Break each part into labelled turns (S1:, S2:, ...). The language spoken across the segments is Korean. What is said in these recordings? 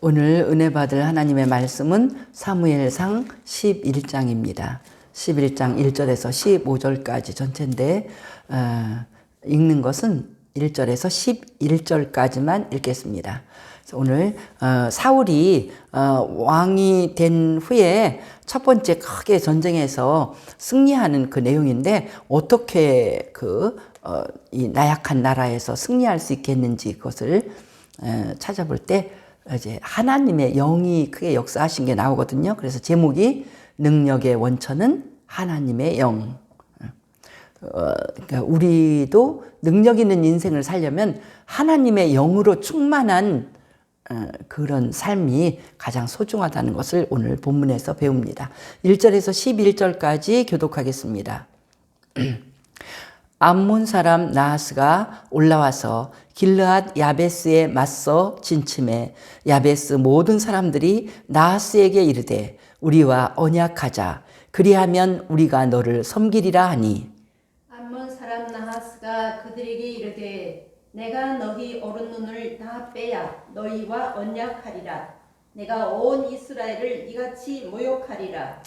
S1: 오늘 은혜 받을 하나님의 말씀은 사무엘상 11장입니다. 11장 1절에서 15절까지 전체인데 읽는 것은 1절에서 11절까지만 읽겠습니다. 오늘 사울이 왕이 된 후에 첫 번째 크게 전쟁에서 승리하는 그 내용인데 어떻게 이 나약한 나라에서 승리할 수 있겠는지 그것을 찾아볼 때 이제 하나님의 영이 크게 역사하신 게 나오거든요. 그래서 제목이 능력의 원천은 하나님의 영. 그러니까 우리도 능력 있는 인생을 살려면 하나님의 영으로 충만한 그런 삶이 가장 소중하다는 것을 오늘 본문에서 배웁니다. 1절에서 11절까지 교독하겠습니다. 암몬 사람 나하스가 올라와서 길르앗 야베스에 맞서 진침해 야베스 모든 사람들이 나하스에게 이르되 우리와 언약하자 그리하면 우리가 너를 섬기리라 하니
S2: 암몬 사람 나하스가 그들에게 이르되 내가 너희 어른 눈을 다 빼야 너희와 언약하리라. 내가 온 이스라엘을 이같이 모욕하리라.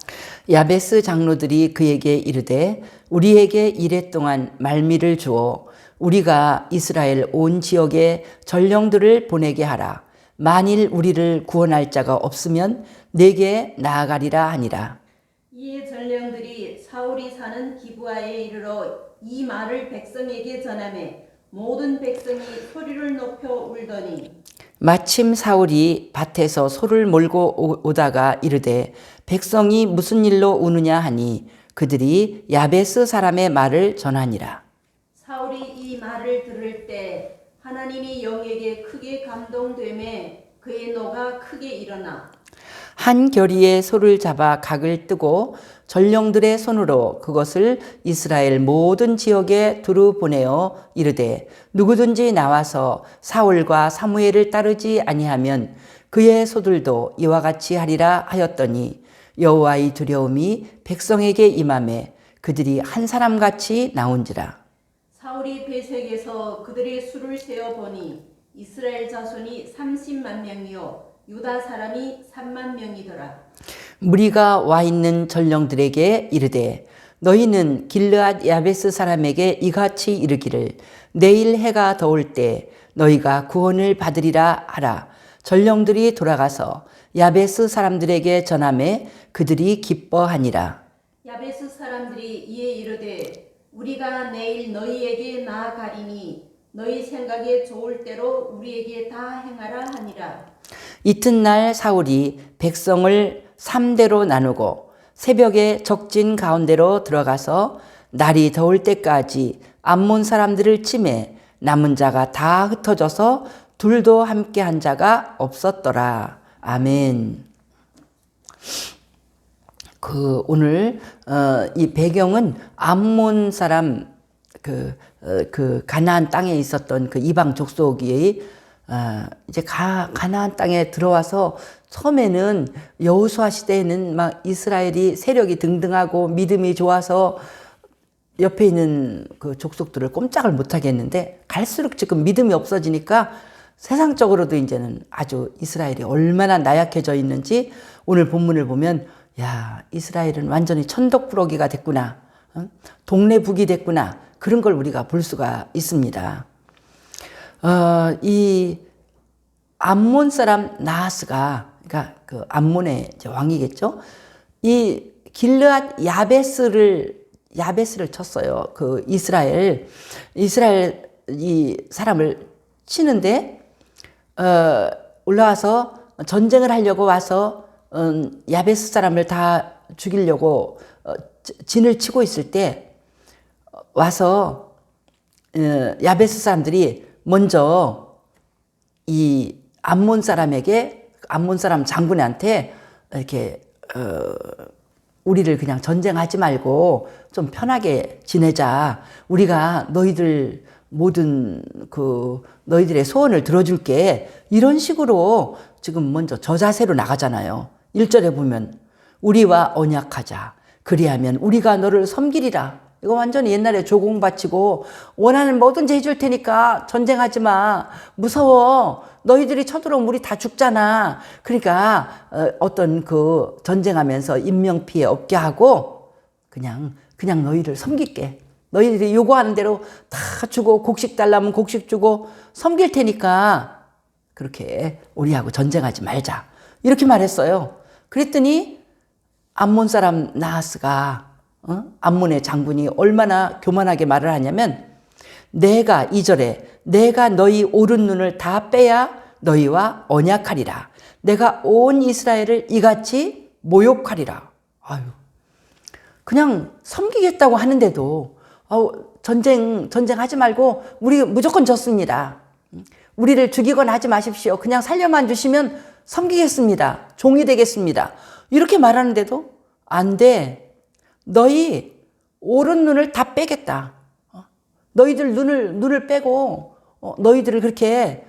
S1: 야베스 장로들이 그에게 이르되 우리에게 이래 동안 말미를 주어 우리가 이스라엘 온 지역에 전령들을 보내게 하라. 만일 우리를 구원할 자가 없으면 내게 나아가리라 하니라.
S2: 이에 전령들이 사울이 사는 기브아에 이르러 이 말을 백성에게 전하매 모든 백성이 소리를 높여 울더니
S1: 마침 사울이 밭에서 소를 몰고 오다가 이르되 백성이 무슨 일로 우느냐 하니 그들이 야베스 사람의 말을 전하니라.
S2: 사울이 이 말을 들을 때 하나님이 영에게 크게 감동되매 그의 노가 크게 일어나
S1: 한 겨리에 소를 잡아 각을 뜨고 전령들의 손으로 그것을 이스라엘 모든 지역에 두루 보내어 이르되 누구든지 나와서 사울과 사무엘을 따르지 아니하면 그의 소들도 이와 같이 하리라 하였더니 여호와의 두려움이 백성에게 임하매 그들이 한 사람같이 나온지라. 사울이
S2: 베색에서 그들의 수를 세어 보니 이스라엘 자손이 30만 명이요 유다 사람이 3만 명이더라.
S1: 무리가 와 있는 전령들에게 이르되 너희는 길르앗 야베스 사람에게 이같이 이르기를 내일 해가 더울 때 너희가 구원을 받으리라 하라. 전령들이 돌아가서 야베스 사람들에게 전하매 그들이 기뻐하니라.
S2: 야베스 사람들이 이에 이르되 우리가 내일 너희에게 나아가리니 너희 생각에 좋을 대로 우리에게 다 행하라 하니라.
S1: 이튿날 사울이 백성을 3대로 나누고 새벽에 적진 가운데로 들어가서 날이 더울 때까지 암몬 사람들을 치매 남은 자가 다 흩어져서 둘도 함께 한 자가 없었더라. 아멘. 오늘 이 배경은 암몬 사람 가나안 땅에 있었던 그 이방 족속이 이제 가나안 땅에 들어와서 처음에는 여호수아 시대에는 막 이스라엘이 세력이 등등하고 믿음이 좋아서 옆에 있는 그 족속들을 꼼짝을 못 하겠는데 갈수록 지금 믿음이 없어지니까 세상적으로도 이제는 아주 이스라엘이 얼마나 나약해져 있는지 오늘 본문을 보면 야, 이스라엘은 완전히 천덕꾸러기가 됐구나. 동네 북이 됐구나. 그런 걸 우리가 볼 수가 있습니다. 이 암몬 사람 나하스가 그러니까 그 암몬의 왕이겠죠. 이 길르앗 야베스를 쳤어요. 그 이스라엘 이 사람을 치는데 올라와서 전쟁을 하려고 와서 야베스 사람을 다 죽이려고 진을 치고 있을 때 와서 야베스 사람들이 먼저 이 암몬 사람 장군한테 이렇게 우리를 그냥 전쟁하지 말고 좀 편하게 지내자. 우리가 너희들 모든 너희들의 소원을 들어줄게. 이런 식으로 지금 먼저 저자세로 나가잖아요. 1절에 보면 우리와 언약하자. 그리하면 우리가 너를 섬기리라. 이거 완전히 옛날에 조공 바치고 원하는 뭐든지 해줄 테니까 전쟁하지 마. 무서워. 너희들이 쳐들어오면 우리 다 죽잖아. 그러니까 어떤 그 전쟁하면서 인명피해 없게 하고 그냥 너희를 섬길게. 너희들이 요구하는 대로 다 주고 곡식 달라면 곡식 주고 섬길 테니까 그렇게 우리하고 전쟁하지 말자. 이렇게 말했어요. 그랬더니 암몬 사람 나하스가 암몬의 장군이 얼마나 교만하게 말을 하냐면 내가 2절에 내가 너희 오른 눈을 다 빼야 너희와 언약하리라. 내가 온 이스라엘을 이같이 모욕하리라. 아유, 그냥 섬기겠다고 하는데도 전쟁하지 말고 우리 무조건 졌습니다. 우리를 죽이거나 하지 마십시오. 그냥 살려만 주시면 섬기겠습니다. 종이 되겠습니다. 이렇게 말하는데도 안 돼. 너희 오른 눈을 다 빼겠다. 너희들 눈을 빼고 너희들을 그렇게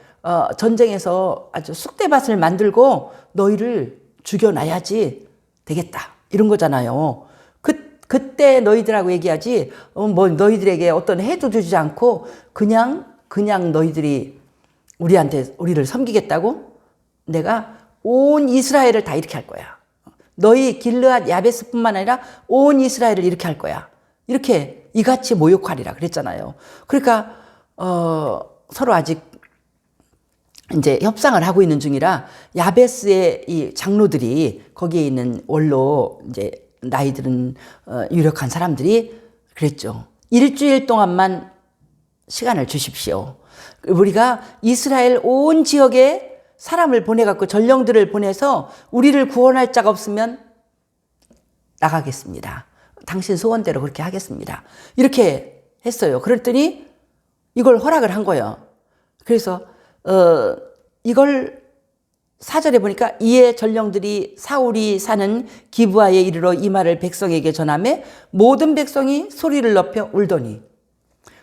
S1: 전쟁에서 아주 쑥대밭을 만들고 너희를 죽여놔야지 되겠다. 이런 거잖아요. 그때 너희들하고 얘기하지 뭐 너희들에게 어떤 해도 주지 않고 그냥 너희들이 우리를 섬기겠다고 내가 온 이스라엘을 다 이렇게 할 거야. 너희 길르앗 야베스뿐만 아니라 온 이스라엘을 이렇게 할 거야. 이렇게 이같이 모욕하리라 그랬잖아요. 그러니까 서로 아직 이제 협상을 하고 있는 중이라 야베스의 이 장로들이 거기에 있는 원로 이제 나이 들은 유력한 사람들이 그랬죠. 일주일 동안만 시간을 주십시오. 우리가 이스라엘 온 지역에 사람을 보내갖고 전령들을 보내서 우리를 구원할 자가 없으면 나가겠습니다. 당신 소원대로 그렇게 하겠습니다. 이렇게 했어요. 그랬더니 이걸 허락을 한 거예요. 그래서 이걸 4절에 보니까 이에 전령들이 사울이 사는 기브아에 이르러 이 말을 백성에게 전하매 모든 백성이 소리를 높여 울더니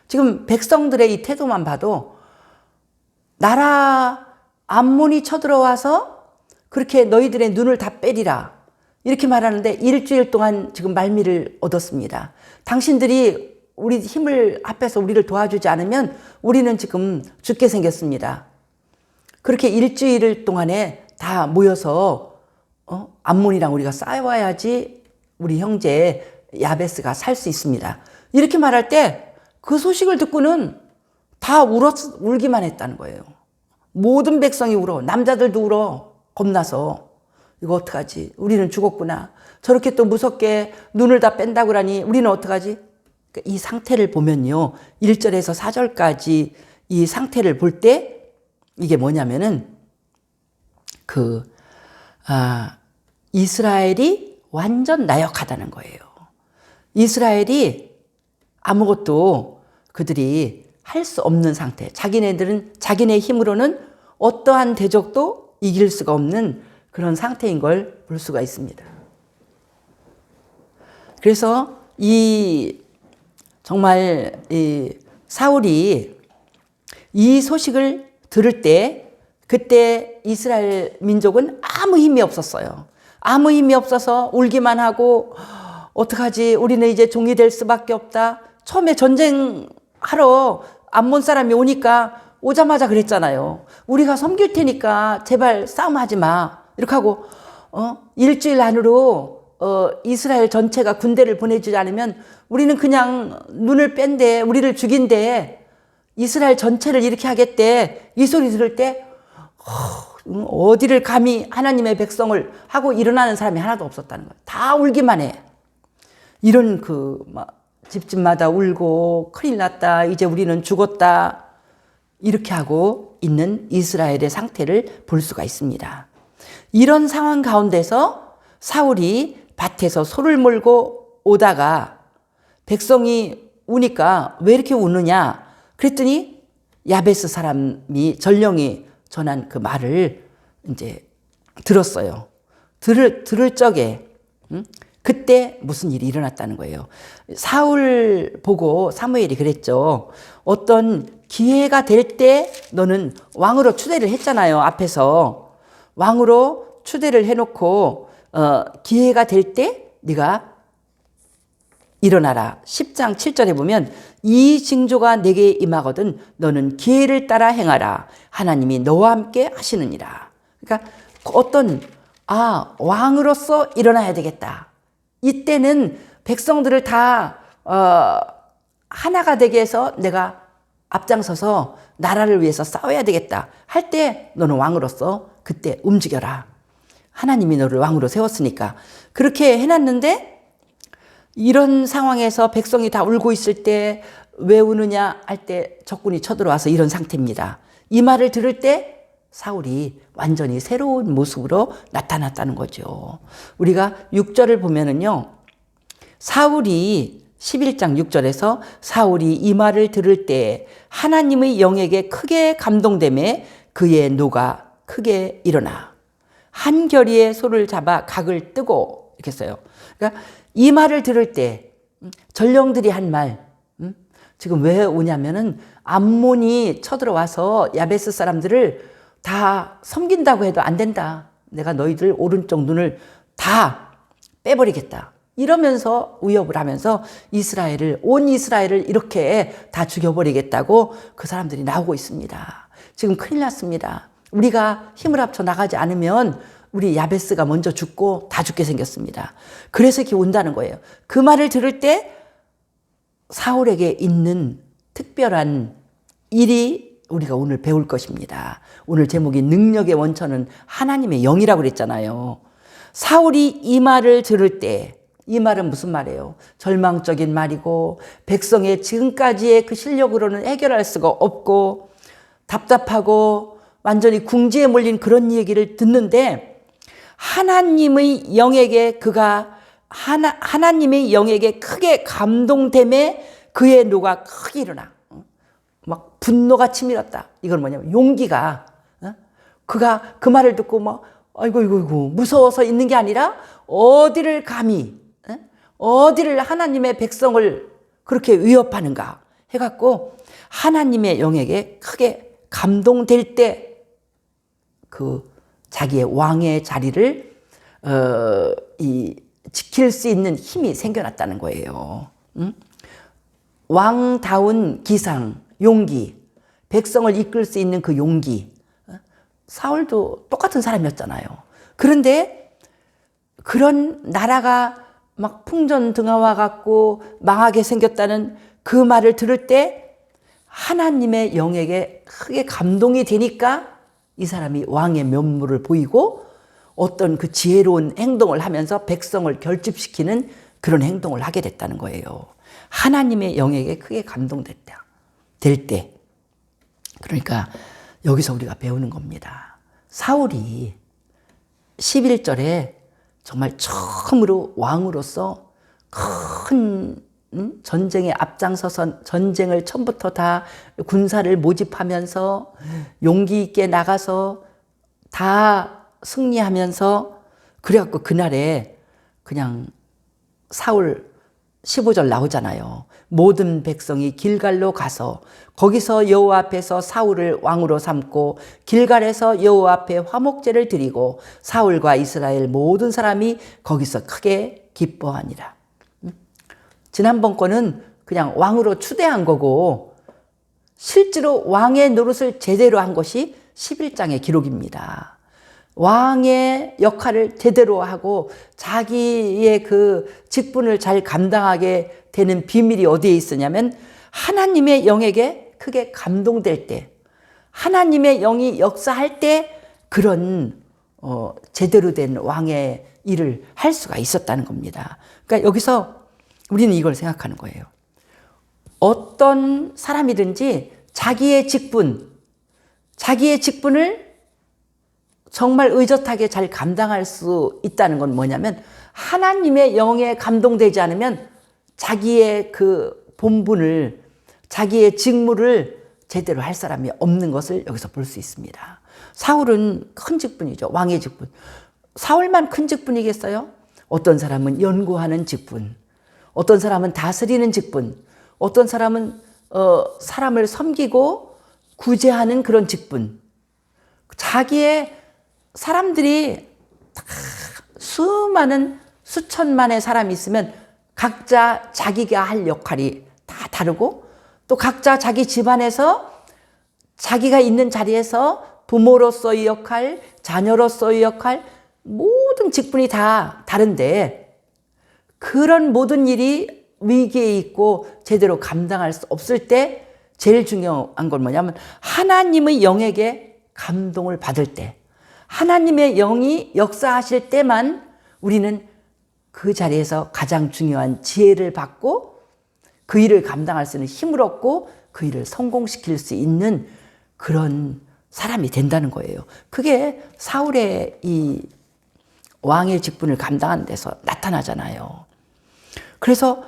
S1: 지금 백성들의 이 태도만 봐도 나라 암몬이 쳐들어와서 그렇게 너희들의 눈을 다 빼리라 이렇게 말하는데 일주일 동안 지금 말미를 얻었습니다. 당신들이 우리 힘을 합해서 우리를 도와주지 않으면 우리는 지금 죽게 생겼습니다. 그렇게 일주일 동안에 다 모여서 암몬이랑 우리가 싸워야지 우리 형제 야베스가 살 수 있습니다. 이렇게 말할 때 그 소식을 듣고는 다 울기만 했다는 거예요. 모든 백성이 울어. 남자들도 울어. 겁나서. 이거 어떡하지? 우리는 죽었구나. 저렇게 또 무섭게 눈을 다 뺀다고 그러니 우리는 어떡하지? 이 상태를 보면요. 1절에서 4절까지 이 상태를 볼 때 이게 뭐냐면은 이스라엘이 완전 나약하다는 거예요. 이스라엘이 아무것도 그들이 할 수 없는 상태. 자기네들은 자기네 힘으로는 어떠한 대적도 이길 수가 없는 그런 상태인 걸 볼 수가 있습니다. 그래서 정말 사울이 이 소식을 들을 때 그때 이스라엘 민족은 아무 힘이 없었어요. 아무 힘이 없어서 울기만 하고 어떡하지? 우리는 이제 종이 될 수밖에 없다. 처음에 전쟁하러 암몬 사람이 오자마자 그랬잖아요. 우리가 섬길 테니까 제발 싸움하지 마. 이렇게 하고 일주일 안으로 이스라엘 전체가 군대를 보내주지 않으면 우리는 그냥 눈을 뺀대. 우리를 죽인대. 이스라엘 전체를 이렇게 하겠대. 이 소리 들을 때 어디를 감히 하나님의 백성을 하고 일어나는 사람이 하나도 없었다는 거예요. 다 울기만 해. 이런 집집마다 울고 큰일 났다. 이제 우리는 죽었다. 이렇게 하고 있는 이스라엘의 상태를 볼 수가 있습니다. 이런 상황 가운데서 사울이 밭에서 소를 몰고 오다가 백성이 우니까 왜 이렇게 우느냐? 그랬더니 야베스 사람이 전령이 전한 그 말을 이제 들었어요. 들을 적에 그때 무슨 일이 일어났다는 거예요. 사울 보고 사무엘이 그랬죠. 어떤 기회가 될 때 너는 왕으로 추대를 했잖아요. 앞에서 왕으로 추대를 해놓고 기회가 될 때 네가 일어나라. 10장 7절에 보면 이 징조가 내게 임하거든 너는 기회를 따라 행하라. 하나님이 너와 함께 하시느니라. 그러니까 어떤 왕으로서 일어나야 되겠다. 이때는 백성들을 다 하나가 되게 해서 내가 앞장서서 나라를 위해서 싸워야 되겠다 할 때 너는 왕으로서 그때 움직여라. 하나님이 너를 왕으로 세웠으니까. 그렇게 해놨는데 이런 상황에서 백성이 다 울고 있을 때 왜 우느냐 할 때 적군이 쳐들어와서 이런 상태입니다. 이 말을 들을 때 사울이 완전히 새로운 모습으로 나타났다는 거죠. 우리가 6절을 보면은요. 사울이 11장 6절에서 사울이 이 말을 들을 때 하나님의 영에게 크게 감동되매 그의 노가 크게 일어나 한 결의의 소를 잡아 각을 뜨고 이렇게 써요. 그러니까 이 말을 들을 때 전령들이 한 말, 지금 왜 오냐면은 암몬이 쳐들어와서 야베스 사람들을 다 섬긴다고 해도 안 된다. 내가 너희들 오른쪽 눈을 다 빼버리겠다. 이러면서 위협을 하면서 온 이스라엘을 이렇게 다 죽여버리겠다고 그 사람들이 나오고 있습니다. 지금 큰일 났습니다. 우리가 힘을 합쳐 나가지 않으면 우리 야베스가 먼저 죽고 다 죽게 생겼습니다. 그래서 이렇게 온다는 거예요. 그 말을 들을 때 사울에게 있는 특별한 일이 우리가 오늘 배울 것입니다. 오늘 제목이 능력의 원천은 하나님의 영이라고 그랬잖아요. 사울이 이 말을 들을 때 이 말은 무슨 말이에요? 절망적인 말이고 백성의 지금까지의 그 실력으로는 해결할 수가 없고 답답하고 완전히 궁지에 몰린 그런 얘기를 듣는데 하나님의 영에게 하나님의 영에게 크게 감동됨에 그의 노가 크게 일어나. 막 분노가 치밀었다. 이건 뭐냐면 용기가 그가 그 말을 듣고 막 아이고 무서워서 있는 게 아니라 어디를 감히 어디를 하나님의 백성을 그렇게 위협하는가 해갖고 하나님의 영에게 크게 감동될 때 그 자기의 왕의 자리를 지킬 수 있는 힘이 생겨났다는 거예요. 왕다운 기상, 용기, 백성을 이끌 수 있는 그 용기. 사울도 똑같은 사람이었잖아요. 그런데 그런 나라가 막 풍전등화와 같고 망하게 생겼다는 그 말을 들을 때 하나님의 영에게 크게 감동이 되니까 이 사람이 왕의 면모를 보이고 어떤 그 지혜로운 행동을 하면서 백성을 결집시키는 그런 행동을 하게 됐다는 거예요. 하나님의 영에게 크게 감동됐다. 될 때. 그러니까 여기서 우리가 배우는 겁니다. 사울이 11절에 정말 처음으로 왕으로서 큰 전쟁에 앞장서서 전쟁을 처음부터 다 군사를 모집하면서 용기 있게 나가서 다 승리하면서 그래갖고 그날에 그냥 사울 15절 나오잖아요. 모든 백성이 길갈로 가서 거기서 여호와 앞에서 사울을 왕으로 삼고 길갈에서 여호와 앞에 화목제를 드리고 사울과 이스라엘 모든 사람이 거기서 크게 기뻐하니라. 지난번 거는 그냥 왕으로 추대한 거고 실제로 왕의 노릇을 제대로 한 것이 11장의 기록입니다. 왕의 역할을 제대로 하고 자기의 그 직분을 잘 감당하게 되는 비밀이 어디에 있으냐면 하나님의 영에게 크게 감동될 때, 하나님의 영이 역사할 때 그런 제대로 된 왕의 일을 할 수가 있었다는 겁니다. 그러니까 여기서 우리는 이걸 생각하는 거예요. 어떤 사람이든지 자기의 직분을 정말 의젓하게 잘 감당할 수 있다는 건 뭐냐면 하나님의 영에 감동되지 않으면 자기의 그 본분을, 자기의 직무를 제대로 할 사람이 없는 것을 여기서 볼 수 있습니다. 사울은 큰 직분이죠. 왕의 직분. 사울만 큰 직분이겠어요? 어떤 사람은 연구하는 직분, 어떤 사람은 다스리는 직분, 어떤 사람은 사람을 섬기고 구제하는 그런 직분. 자기의 사람들이 다 수천만의 사람이 있으면 각자 자기가 할 역할이 다 다르고 또 각자 자기 집안에서 자기가 있는 자리에서 부모로서의 역할, 자녀로서의 역할, 모든 직분이 다 다른데 그런 모든 일이 위기에 있고 제대로 감당할 수 없을 때 제일 중요한 건 뭐냐면 하나님의 영에게 감동을 받을 때, 하나님의 영이 역사하실 때만 우리는 그 자리에서 가장 중요한 지혜를 받고 그 일을 감당할 수 있는 힘을 얻고 그 일을 성공시킬 수 있는 그런 사람이 된다는 거예요. 그게 사울의 이 왕의 직분을 감당하는 데서 나타나잖아요. 그래서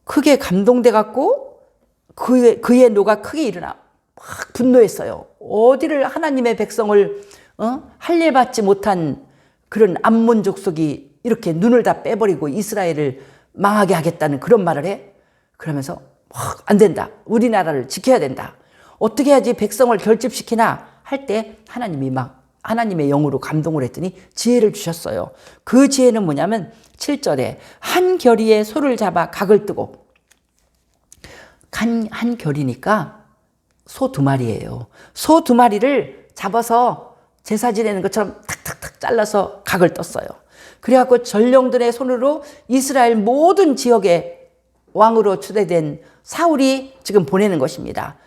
S1: 크게 감동돼 갖고 그의 노가 크게 일어나 막 분노했어요. 어디를 하나님의 백성을 할례받지 못한 그런 암몬 족속이 이렇게 눈을 다 빼버리고 이스라엘을 망하게 하겠다는 그런 말을 해? 그러면서 안 된다. 우리나라를 지켜야 된다. 어떻게 해야지 백성을 결집시키나 할 때 하나님이 막 하나님의 영으로 감동을 했더니 지혜를 주셨어요. 그 지혜는 뭐냐면 7절에 한 결의에 소를 잡아 각을 뜨고 한 결이니까 소 2마리예요. 소 2마리를 잡아서 제사 지내는 것처럼 탁탁탁 잘라서 각을 떴어요. 그래갖고 전령들의 손으로 이스라엘 모든 지역에 왕으로 추대된 사울이 지금 보내는 것입니다.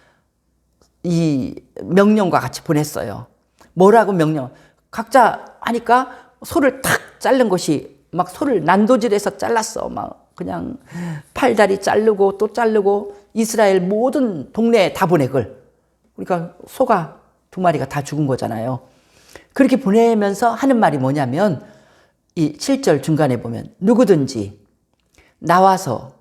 S1: 이 명령과 같이 보냈어요. 뭐라고 명령? 각자 하니까 소를 탁 자른 것이 막 소를 난도질해서 잘랐어. 막 그냥 팔다리 자르고 또 자르고 이스라엘 모든 동네에 다 보내 그걸. 그러니까 소가 2마리가 다 죽은 거잖아요. 그렇게 보내면서 하는 말이 뭐냐면 이 7절 중간에 보면 누구든지 나와서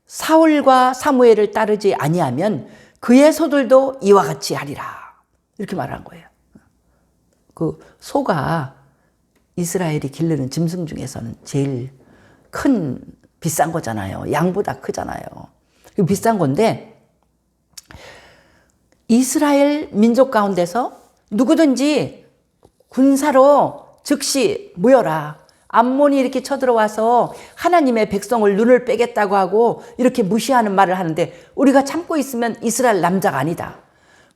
S1: 사울과 사무엘을 따르지 아니하면 그의 소들도 이와 같이 하리라. 이렇게 말한 거예요. 그 소가 이스라엘이 기르는 짐승 중에서는 제일 큰 비싼 거잖아요. 양보다 크잖아요. 비싼 건데 이스라엘 민족 가운데서 누구든지 군사로 즉시 모여라. 암몬이 이렇게 쳐들어와서 하나님의 백성을 눈을 빼겠다고 하고 이렇게 무시하는 말을 하는데 우리가 참고 있으면 이스라엘 남자가 아니다.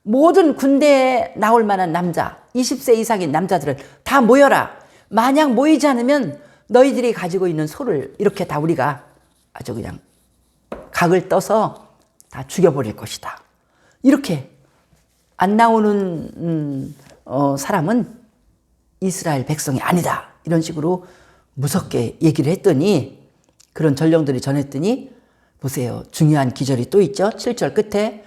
S1: 모든 군대에 나올 만한 남자, 20세 이상인 남자들을 다 모여라. 만약 모이지 않으면 너희들이 가지고 있는 소를 이렇게 다 우리가 아주 그냥 각을 떠서 다 죽여버릴 것이다. 이렇게 안 나오는 사람은 이스라엘 백성이 아니다. 이런 식으로 무섭게 얘기를 했더니 그런 전령들이 전했더니 보세요. 중요한 기절이 또 있죠. 7절 끝에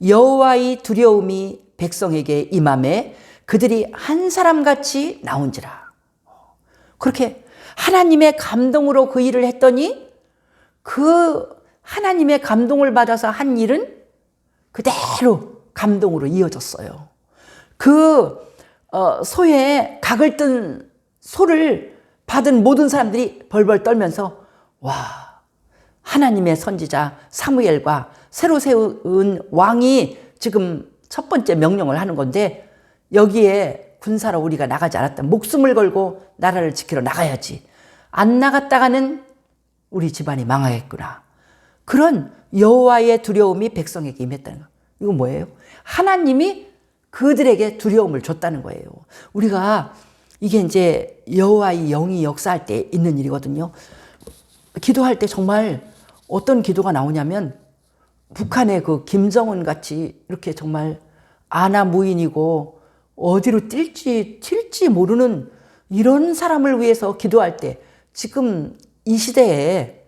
S1: 여호와의 두려움이 백성에게 임함에 그들이 한 사람같이 나온지라. 그렇게 하나님의 감동으로 그 일을 했더니 그 하나님의 감동을 받아서 한 일은 그대로 감동으로 이어졌어요. 그 소에 각을 뜬 소를 받은 모든 사람들이 벌벌 떨면서 와, 하나님의 선지자 사무엘과 새로 세운 왕이 지금 첫 번째 명령을 하는 건데 여기에 군사로 우리가 나가지 않았다. 목숨을 걸고 나라를 지키러 나가야지. 안 나갔다가는 우리 집안이 망하겠구나. 그런 여호와의 두려움이 백성에게 임했다는 거. 이건 뭐예요? 하나님이 그들에게 두려움을 줬다는 거예요. 우리가 이게 이제 여호와의 영이 역사할 때 있는 일이거든요. 기도할 때 정말 어떤 기도가 나오냐면 북한의 그 김정은 같이 이렇게 정말 아나무인이고 어디로 튈지 모르는 이런 사람을 위해서 기도할 때 지금 이 시대에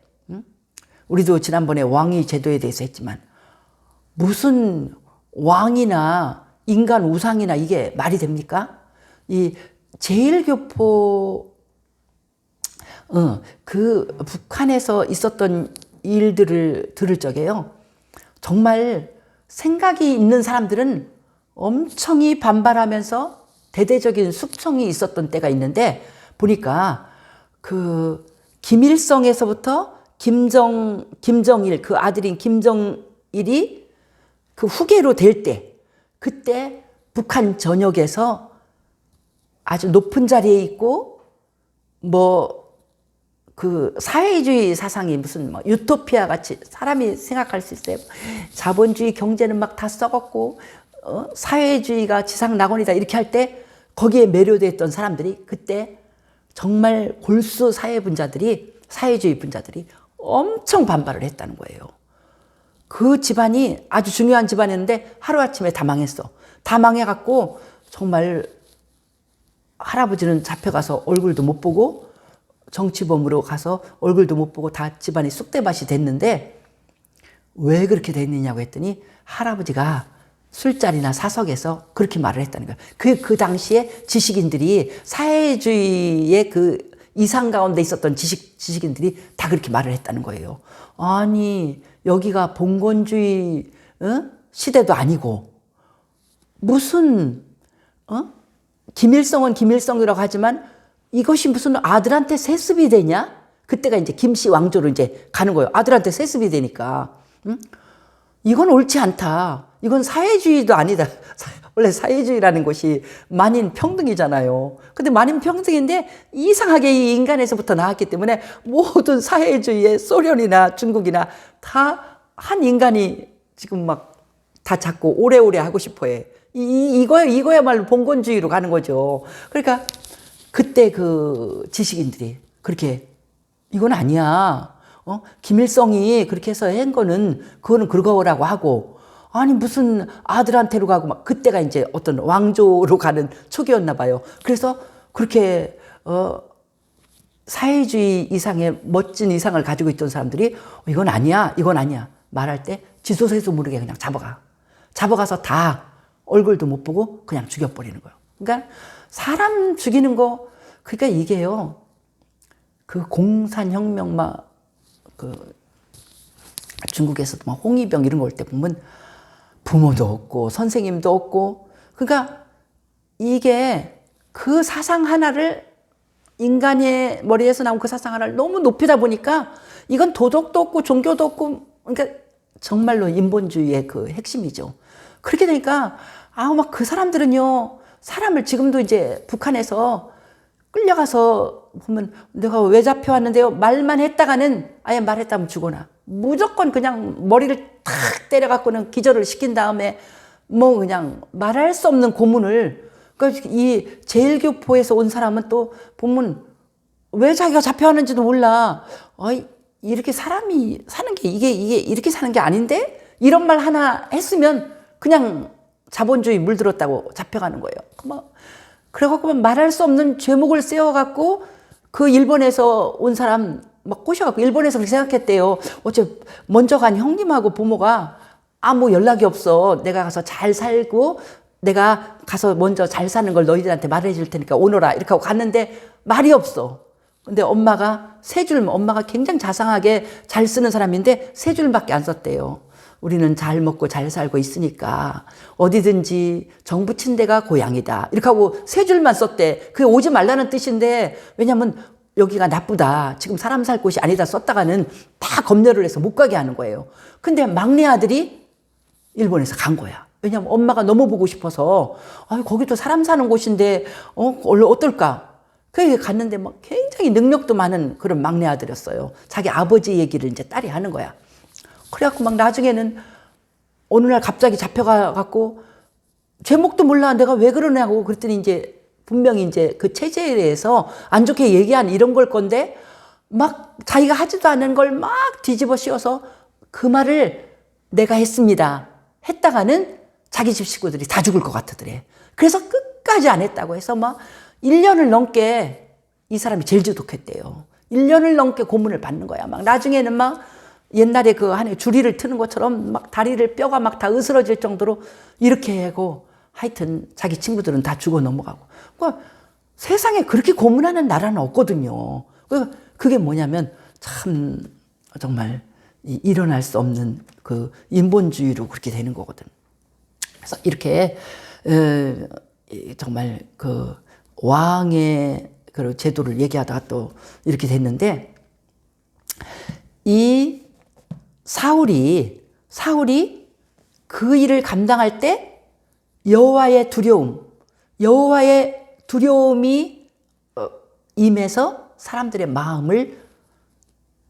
S1: 우리도 지난번에 왕위 제도에 대해서 했지만 무슨 왕이나 인간 우상이나 이게 말이 됩니까? 이 제일교포 그 북한에서 있었던 일들을 들을 적에요. 정말 생각이 있는 사람들은 엄청이 반발하면서 대대적인 숙청이 있었던 때가 있는데 보니까 그 김일성에서부터 김정일 그 아들인 김정일이 그 후계로 될 때 그때 북한 전역에서 아주 높은 자리에 있고 뭐 그 사회주의 사상이 무슨 막 유토피아 같이 사람이 생각할 수 있어요. 자본주의 경제는 막 다 썩었고 사회주의가 지상 낙원이다 이렇게 할 때 거기에 매료됐던 사람들이 그때 정말 골수 사회주의 분자들이 엄청 반발을 했다는 거예요. 그 집안이 아주 중요한 집안이었는데 하루아침에 다 망했어. 다 망해갖고 정말 할아버지는 잡혀가서 얼굴도 못 보고 정치범으로 가서 얼굴도 못 보고 다 집안이 쑥대밭이 됐는데 왜 그렇게 됐느냐고 했더니 할아버지가 술자리나 사석에서 그렇게 말을 했다는 거예요. 그 당시에 지식인들이 사회주의의 그 이상 가운데 있었던 지식인들이 다 그렇게 말을 했다는 거예요. 아니 여기가 봉건주의 시대도 아니고 무슨 김일성은 김일성이라고 하지만 이것이 무슨 아들한테 세습이 되냐? 그때가 이제 김씨 왕조로 이제 가는 거예요. 아들한테 세습이 되니까. 이건 옳지 않다. 이건 사회주의도 아니다. 원래 사회주의라는 것이 만인 평등이잖아요. 근데 만인 평등인데 이상하게 이 인간에서부터 나왔기 때문에 모든 사회주의의 소련이나 중국이나 다 한 인간이 지금 막 다 잡고 오래오래 하고 싶어 해. 이거야말로 봉건주의로 가는 거죠. 그러니까 그때 그 지식인들이 그렇게 이건 아니야. 김일성이 그렇게 해서 한 거는 그거는 그거라고 하고 아니 무슨 아들한테로 가고 막 그때가 이제 어떤 왕조로 가는 초기였나 봐요. 그래서 그렇게 사회주의 이상의 멋진 이상을 가지고 있던 사람들이 이건 아니야 말할 때 지소세소 모르게 그냥 잡아가서 다 얼굴도 못 보고 그냥 죽여버리는 거예요. 그러니까 사람 죽이는 거 그러니까 이게요 그 공산혁명 막 그 중국에서도 막 홍위병 이런 거 올 때 보면 부모도 없고 선생님도 없고 그러니까 이게 그 사상 하나를 인간의 머리에서 나온 그 사상 하나를 너무 높이다 보니까 이건 도덕도 없고 종교도 없고 그러니까 정말로 인본주의의 그 핵심이죠. 그렇게 되니까 막 그 사람들은요 사람을 지금도 이제 북한에서 끌려가서 보면 내가 왜 잡혀왔는데요 말만 했다가는 아예 말했다면 죽어나 무조건 그냥 머리를 탁 때려갖고는 기절을 시킨 다음에 뭐 그냥 말할 수 없는 고문을 그러니까 이 제일교포에서 온 사람은 또 보면 왜 자기가 잡혀왔는지도 몰라. 이렇게 사람이 사는 게 이게 이렇게 사는 게 아닌데 이런 말 하나 했으면 그냥 자본주의 물들었다고 잡혀가는 거예요. 그래갖고 말할 수 없는 죄목을 세워갖고 그 일본에서 온 사람 막 꼬셔갖고 일본에서 그렇게 생각했대요. 어째 먼저 간 형님하고 부모가 아무 연락이 없어. 내가 가서 잘 살고 내가 가서 먼저 잘 사는 걸 너희들한테 말해줄 테니까 오너라 이렇게 하고 갔는데 말이 없어. 근데 엄마가 엄마가 굉장히 자상하게 잘 쓰는 사람인데 3줄밖에 안 썼대요. 우리는 잘 먹고 잘 살고 있으니까 어디든지 정부 친데가 고향이다. 이렇게 하고 3줄만 썼대. 그게 오지 말라는 뜻인데 왜냐면 여기가 나쁘다. 지금 사람 살 곳이 아니다 썼다가는 다 검열을 해서 못 가게 하는 거예요. 근데 막내 아들이 일본에서 간 거야. 왜냐면 엄마가 너무 보고 싶어서 거기도 사람 사는 곳인데 어떨까? 그게 갔는데 막 굉장히 능력도 많은 그런 막내 아들이었어요. 자기 아버지 얘기를 이제 딸이 하는 거야. 그래갖고 막 나중에는 어느 날 갑자기 잡혀가갖고 제목도 몰라. 내가 왜 그러냐고 그랬더니 이제 분명히 이제 그 체제에 대해서 안 좋게 얘기한 이런 걸 건데 막 자기가 하지도 않은 걸 막 뒤집어 씌워서 그 말을 내가 했습니다. 했다가는 자기 집 식구들이 다 죽을 것 같더래. 그래서 끝까지 안 했다고 해서 막 1년을 넘게 이 사람이 제일 지독했대요. 1년을 넘게 고문을 받는 거야. 막 나중에는 막 옛날에 그 한에 주리를 트는 것처럼 막 다리를 뼈가 막 다 으스러질 정도로 이렇게 하고 하여튼 자기 친구들은 다 죽어 넘어가고. 그러니까 세상에 그렇게 고문하는 나라는 없거든요. 그게 뭐냐면 참 정말 일어날 수 없는 그 인본주의로 그렇게 되는 거거든. 그래서 이렇게 정말 그 왕의 그 제도를 얘기하다가 또 이렇게 됐는데 이 사울이 그 일을 감당할 때 여호와의 두려움이 임해서 사람들의 마음을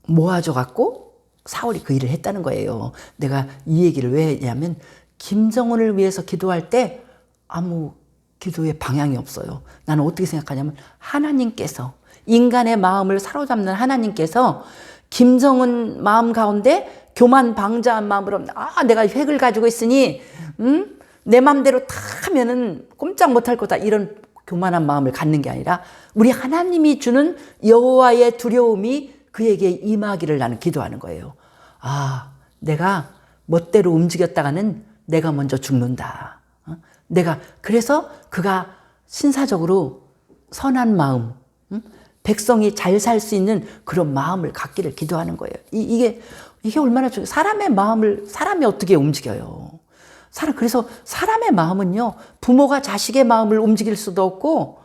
S1: 모아줘 갖고 사울이 그 일을 했다는 거예요. 내가 이 얘기를 왜 했냐면 김정은을 위해서 기도할 때 아무 기도의 방향이 없어요. 나는 어떻게 생각하냐면 하나님께서, 인간의 마음을 사로잡는 하나님께서 김정은 마음 가운데 교만 방자한 마음으로 내가 핵을 가지고 있으니 내 마음대로 다 하면은 꼼짝 못할 거다, 이런 교만한 마음을 갖는 게 아니라 우리 하나님이 주는 여호와의 두려움이 그에게 임하기를 나는 기도하는 거예요. 내가 멋대로 움직였다가는 내가 먼저 죽는다. 그래서 그가 신사적으로 선한 마음, 백성이 잘 살 수 있는 그런 마음을 갖기를 기도하는 거예요. 이게 얼마나 중요해요. 사람이 어떻게 움직여요. 그래서 사람의 마음은요, 부모가 자식의 마음을 움직일 수도 없고,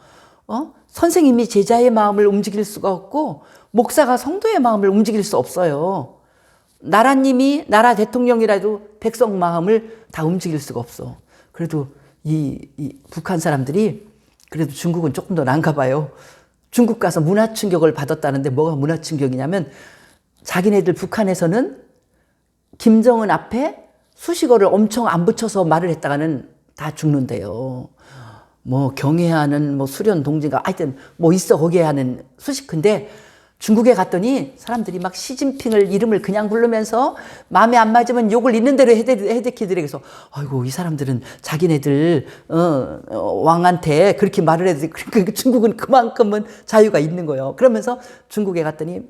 S1: 선생님이 제자의 마음을 움직일 수가 없고, 목사가 성도의 마음을 움직일 수 없어요. 나라님이 나라 대통령이라도 백성 마음을 다 움직일 수가 없어. 그래도 이 북한 사람들이 그래도 중국은 조금 더 난가 봐요. 중국 가서 문화 충격을 받았다는데 뭐가 문화 충격이냐면 자기네들 북한에서는 김정은 앞에 수식어를 엄청 안 붙여서 말을 했다가는 다 죽는데요. 뭐 경애하는 뭐 수련 동지가 하여튼 뭐 있어 거기에 하는 수식인데 중국에 갔더니 사람들이 막 시진핑을 이름을 그냥 부르면서 마음에 안 맞으면 욕을 있는 대로 해대키더래. 그래서 아이고 이 사람들은 자기네들 왕한테 그렇게 말을 해도 그러니까 중국은 그만큼은 자유가 있는 거예요. 그러면서 중국에 갔더니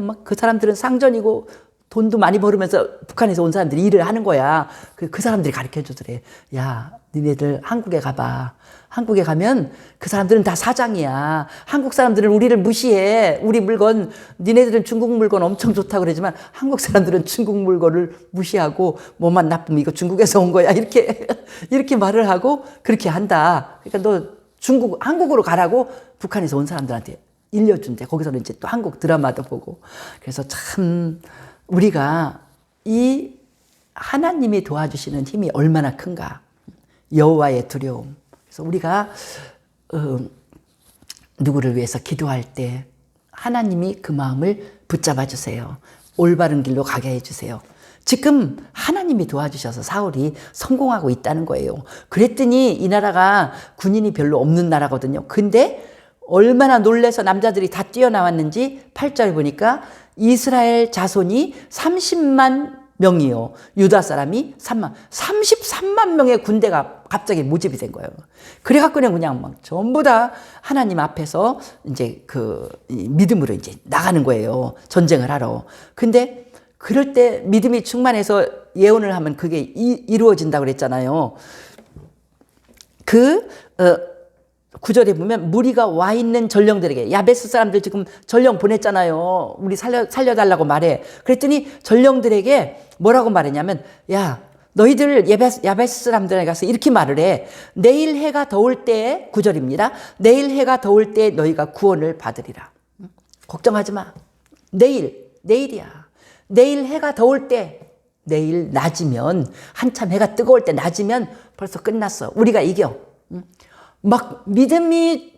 S1: 막 그 사람들은 상전이고 돈도 많이 벌으면서 북한에서 온 사람들이 일을 하는 거야. 그 사람들이 가르쳐 주더래. 야, 니네들 한국에 가봐. 한국에 가면 그 사람들은 다 사장이야. 한국 사람들은 우리를 무시해. 우리 물건, 니네들은 중국 물건 엄청 좋다고 그러지만 한국 사람들은 중국 물건을 무시하고 뭐만 나쁘면 이거 중국에서 온 거야. 이렇게 말을 하고 그렇게 한다. 그러니까 너 한국으로 가라고 북한에서 온 사람들한테 일려준대. 거기서는 이제 또 한국 드라마도 보고. 그래서 참 우리가 이 하나님이 도와주시는 힘이 얼마나 큰가. 여호와의 두려움. 그래서 우리가 누구를 위해서 기도할 때 하나님이 그 마음을 붙잡아 주세요. 올바른 길로 가게 해주세요. 지금 하나님이 도와주셔서 사울이 성공하고 있다는 거예요. 그랬더니 이 나라가 군인이 별로 없는 나라거든요. 근데 얼마나 놀래서 남자들이 다 뛰어나왔는지 8절에 보니까 이스라엘 자손이 30만 명이요. 유다 사람이 33만 명의 군대가 갑자기 모집이 된 거예요. 그래갖고는 그냥 막 전부 다 하나님 앞에서 이제 믿음으로 이제 나가는 거예요. 전쟁을 하러. 근데 그럴 때 믿음이 충만해서 예언을 하면 그게 이루어진다고 그랬잖아요. 9절에 보면 무리가 와 있는 전령들에게, 야베스 사람들 지금 전령 보냈잖아요. 우리 살려달라고 말해. 그랬더니 전령들에게 뭐라고 말했냐면, 야, 너희들 야베스 사람들에게 가서 이렇게 말을 해. 내일 해가 더울 때에, 9절입니다. 내일 해가 더울 때에 너희가 구원을 받으리라. 걱정하지 마. 내일이야. 내일 해가 더울 때, 내일 낮이면, 한참 해가 뜨거울 때 낮이면 벌써 끝났어. 우리가 이겨. 막 믿음이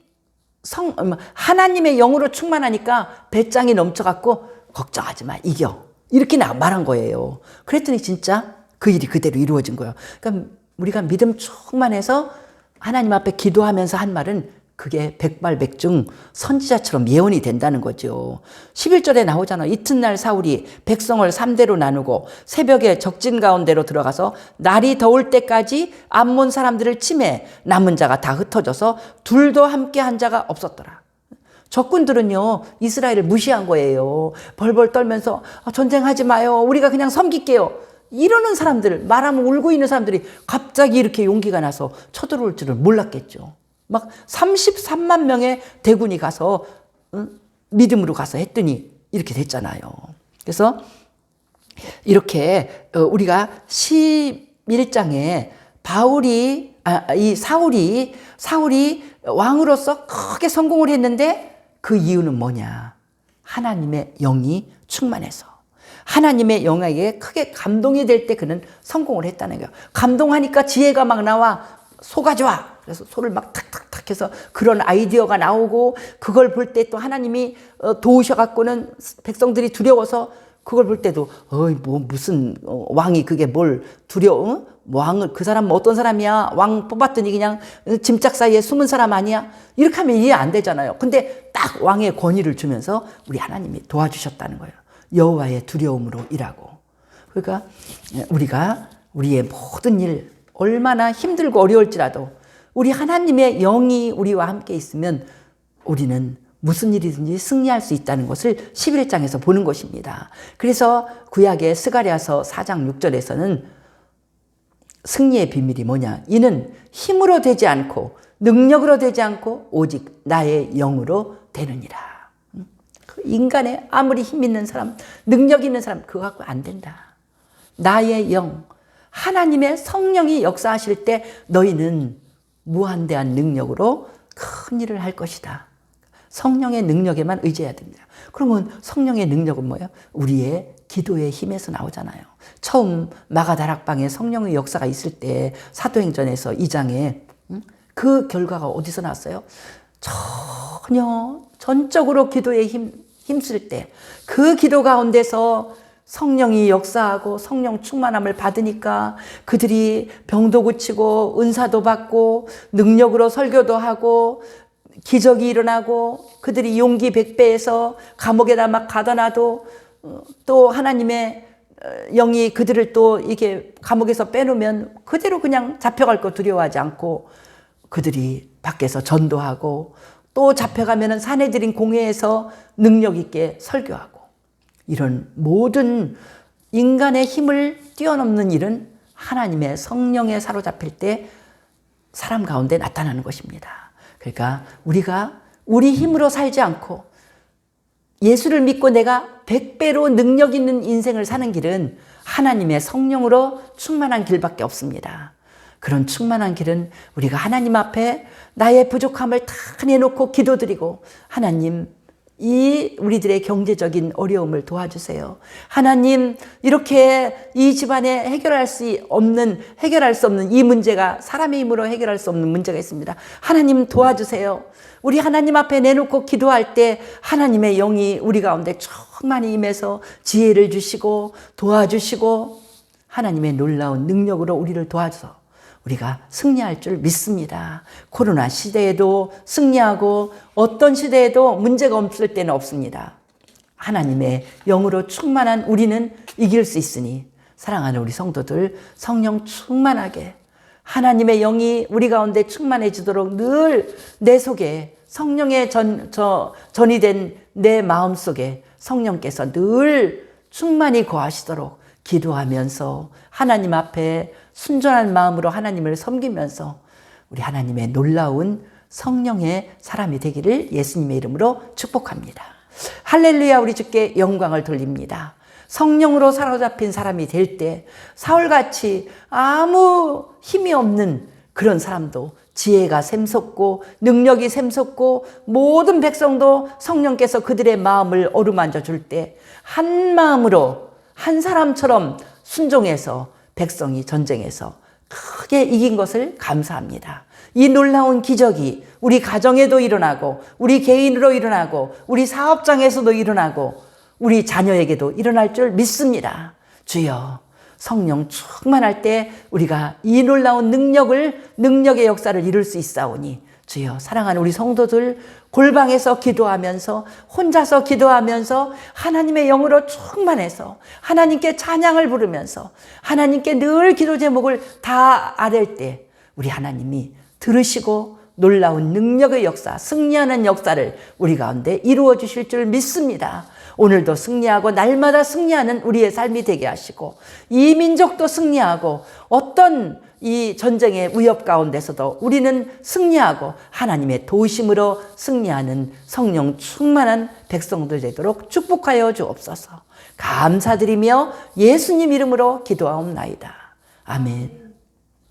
S1: 하나님의 영으로 충만하니까 배짱이 넘쳐갖고 걱정하지 마, 이겨. 이렇게 말한 거예요. 그랬더니 진짜 그 일이 그대로 이루어진 거예요. 그러니까 우리가 믿음 충만해서 하나님 앞에 기도하면서 한 말은 그게 백발백중 선지자처럼 예언이 된다는 거죠. 11절에 나오잖아요. 이튿날 사울이 백성을 3대로 나누고 새벽에 적진 가운데로 들어가서 날이 더울 때까지 암몬 사람들을 치매, 남은 자가 다 흩어져서 둘도 함께 한 자가 없었더라. 적군들은요, 이스라엘을 무시한 거예요. 벌벌 떨면서 전쟁하지 마요. 우리가 그냥 섬길게요. 이러는 사람들, 말하면 울고 있는 사람들이 갑자기 이렇게 용기가 나서 쳐들어올 줄을 몰랐겠죠. 막 33만 명의 대군이 가서 믿음으로 가서 했더니 이렇게 됐잖아요. 그래서 이렇게 우리가 11장에 사울이 왕으로서 크게 성공을 했는데 그 이유는 뭐냐? 하나님의 영이 충만해서. 하나님의 영에게 크게 감동이 될 때 그는 성공을 했다는 거예요. 감동하니까 지혜가 막 나와. 소가 좋아. 그래서 소를 막 탁탁탁 해서 그런 아이디어가 나오고 그걸 볼 때 또 하나님이 도우셔갖고는 백성들이 두려워서 그걸 볼 때도 뭐 무슨 왕이 그게 뭘 두려워? 왕을 그 사람 어떤 사람이야? 왕 뽑았더니 그냥 짐짝 사이에 숨은 사람 아니야? 이렇게 하면 이해 안 되잖아요. 근데 딱 왕의 권위를 주면서 우리 하나님이 도와주셨다는 거예요. 여호와의 두려움으로 일하고. 그러니까 우리가 우리의 모든 일 얼마나 힘들고 어려울지라도 우리 하나님의 영이 우리와 함께 있으면 우리는 무슨 일이든지 승리할 수 있다는 것을 11장에서 보는 것입니다. 그래서 구약의 스가랴서 4장 6절에서는 승리의 비밀이 뭐냐? 이는 힘으로 되지 않고 능력으로 되지 않고 오직 나의 영으로 되느니라. 인간의 아무리 힘 있는 사람, 능력 있는 사람 그거 갖고 안 된다. 나의 영, 하나님의 성령이 역사하실 때 너희는 무한대한 능력으로 큰 일을 할 것이다. 성령의 능력에만 의지해야 됩니다. 그러면 성령의 능력은 뭐예요? 우리의 기도의 힘에서 나오잖아요. 처음 마가다락방에 성령의 역사가 있을 때 사도행전에서 2장에 그 결과가 어디서 나왔어요? 전적으로 기도에 힘쓸 때 그 기도 가운데서 성령이 역사하고 성령 충만함을 받으니까 그들이 병도 고치고 은사도 받고 능력으로 설교도 하고 기적이 일어나고 그들이 용기 백배해서 감옥에다 막 가둬놔도 또 하나님의 영이 그들을 또 이게 감옥에서 빼놓으면 그대로 그냥 잡혀갈 거 두려워하지 않고 그들이 밖에서 전도하고 또 잡혀가면은 사내들인 공회에서 능력 있게 설교하고 이런 모든 인간의 힘을 뛰어넘는 일은 하나님의 성령에 사로잡힐 때 사람 가운데 나타나는 것입니다. 그러니까 우리가 우리 힘으로 살지 않고 예수를 믿고 내가 100배로 능력 있는 인생을 사는 길은 하나님의 성령으로 충만한 길밖에 없습니다. 그런 충만한 길은 우리가 하나님 앞에 나의 부족함을 다 내놓고 기도드리고 하나님 이 우리들의 경제적인 어려움을 도와주세요. 하나님 이렇게 이 집안에 해결할 수 없는 이 문제가 사람의 힘으로 해결할 수 없는 문제가 있습니다. 하나님 도와주세요. 우리 하나님 앞에 내놓고 기도할 때 하나님의 영이 우리 가운데 충만히 임해서 지혜를 주시고 도와주시고 하나님의 놀라운 능력으로 우리를 도와줘서 우리가 승리할 줄 믿습니다. 코로나 시대에도 승리하고 어떤 시대에도 문제가 없을 때는 없습니다. 하나님의 영으로 충만한 우리는 이길 수 있으니 사랑하는 우리 성도들 성령 충만하게 하나님의 영이 우리 가운데 충만해지도록 늘 내 속에 성령의 전이 된 내 마음속에 성령께서 늘 충만히 거하시도록 기도하면서 하나님 앞에 순전한 마음으로 하나님을 섬기면서 우리 하나님의 놀라운 성령의 사람이 되기를 예수님의 이름으로 축복합니다. 할렐루야. 우리 주께 영광을 돌립니다. 성령으로 사로잡힌 사람이 될 때 사울같이 아무 힘이 없는 그런 사람도 지혜가 샘솟고 능력이 샘솟고 모든 백성도 성령께서 그들의 마음을 어루만져 줄 때 한 마음으로 한 사람처럼 순종해서 백성이 전쟁에서 크게 이긴 것을 감사합니다. 이 놀라운 기적이 우리 가정에도 일어나고 우리 개인으로 일어나고 우리 사업장에서도 일어나고 우리 자녀에게도 일어날 줄 믿습니다. 주여 성령 충만할 때 우리가 이 놀라운 능력의 역사를 이룰 수 있사오니 주여 사랑하는 우리 성도들 골방에서 기도하면서 혼자서 기도하면서 하나님의 영으로 충만해서 하나님께 찬양을 부르면서 하나님께 늘 기도 제목을 다 아랠 때 우리 하나님이 들으시고 놀라운 능력의 역사, 승리하는 역사를 우리 가운데 이루어 주실 줄 믿습니다. 오늘도 승리하고 날마다 승리하는 우리의 삶이 되게 하시고 이 민족도 승리하고 어떤 이 전쟁의 위협 가운데서도 우리는 승리하고 하나님의 도우심으로 승리하는 성령 충만한 백성들 되도록 축복하여 주옵소서. 감사드리며 예수님 이름으로 기도하옵나이다. 아멘.